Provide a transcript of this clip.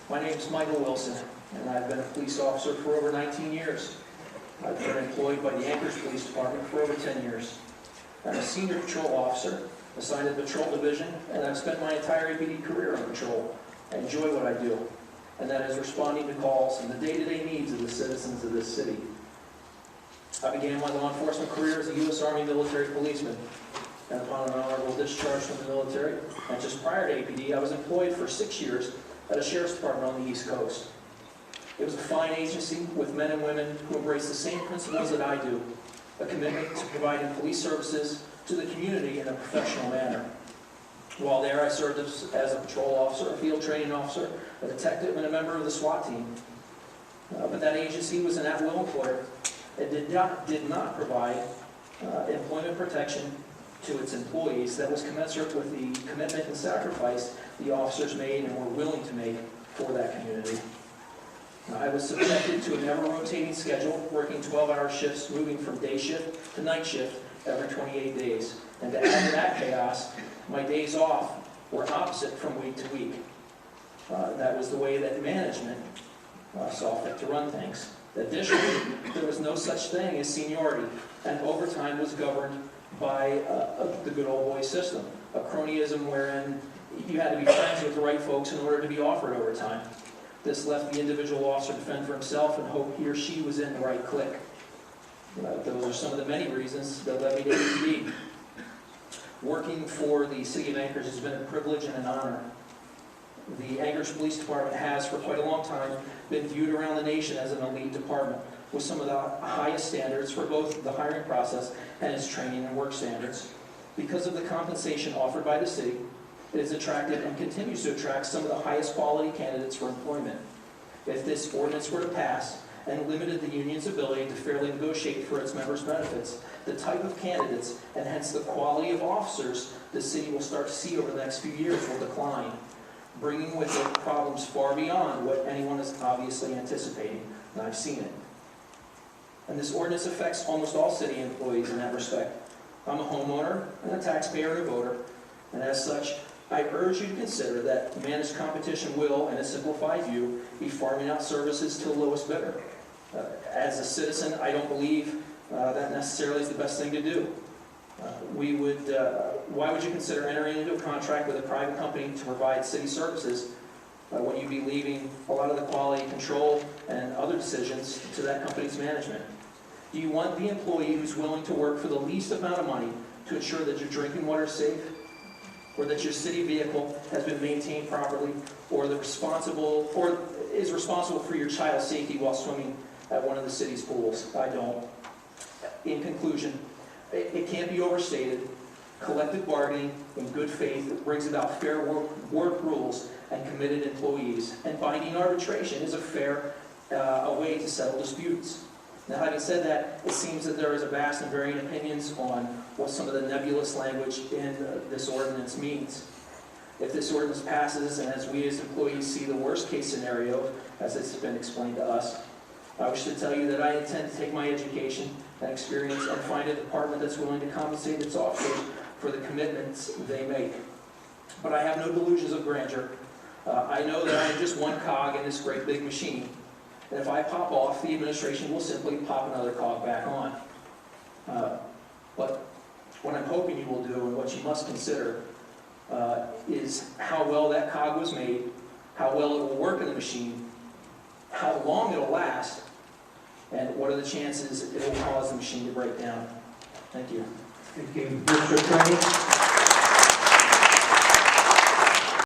My name is Michael Wilson, and I've been a police officer for over 19 years. I've been employed by the Anchorage Police Department for over 10 years. I'm a senior patrol officer assigned to the patrol division, and I've spent my entire APD career on patrol. I enjoy what I do, and that is responding to calls and the day-to-day needs of the citizens of this city. I began my law enforcement career as a U.S. Army military policeman, and upon an honorable discharge from the military, and just prior to APD, I was employed for 6 years at a sheriff's department on the East Coast. It was a fine agency with men and women who embrace the same principles that I do, a commitment to providing police services to the community in a professional manner. While there, I served as a patrol officer, a field training officer, a detective, and a member of the SWAT team. But that agency was an at-will employer. It did not provide employment protection to its employees that was commensurate with the commitment and sacrifice the officers made and were willing to make for that community. I was subjected to a never-rotating schedule, working 12-hour shifts, moving from day shift to night shift every 28 days. And to add to that chaos, my days off were opposite from week to week. That was the way that management saw fit to run things. Additionally, there was no such thing as seniority, and overtime was governed by the good old boy system, a cronyism wherein you had to be friends with the right folks in order to be offered overtime. This left the individual officer to fend for himself and hope he or she was in the right clique. Those are some of the many reasons that led me to APD. Working for the City of Anchorage has been a privilege and an honor. The Anchorage Police Department has, for quite a long time, been viewed around the nation as an elite department with some of the highest standards for both the hiring process and its training and work standards. Because of the compensation offered by the city, it has attracted and continues to attract some of the highest quality candidates for employment. If this ordinance were to pass and limited the union's ability to fairly negotiate for its members' benefits, the type of candidates and hence the quality of officers the city will start to see over the next few years will decline, bringing with it problems far beyond what anyone is obviously anticipating, and I've seen it. And this ordinance affects almost all city employees in that respect. I'm a homeowner and a taxpayer and a voter, and as such, I urge you to consider that managed competition will, in a simplified view, be farming out services to the lowest bidder. As a citizen, I don't believe that necessarily is the best thing to do. Why would you consider entering into a contract with a private company to provide city services when you'd be leaving a lot of the quality control and other decisions to that company's management? Do you want the employee who's willing to work for the least amount of money to ensure that your drinking water is safe, or that your city vehicle has been maintained properly, or is responsible for your child's safety while swimming at one of the city's pools? I don't. In conclusion, it can't be overstated. Collective bargaining in good faith brings about fair work rules and committed employees, and binding arbitration is a way to settle disputes. Now, having said that, it seems that there is a vast and varying opinions on what some of the nebulous language in this ordinance means. If this ordinance passes, and as we as employees see the worst case scenario, as it's been explained to us, I wish to tell you that I intend to take my education and experience and find a department that's willing to compensate its officers for the commitments they make. But I have no delusions of grandeur. I know that I am just one cog in this great big machine. And if I pop off, the administration will simply pop another cog back on. But what I'm hoping you will do, and what you must consider, is how well that cog was made, how well it will work in the machine, how long it will last, and what are the chances it will cause the machine to break down. Thank you. Thank you, Mr. Attorney.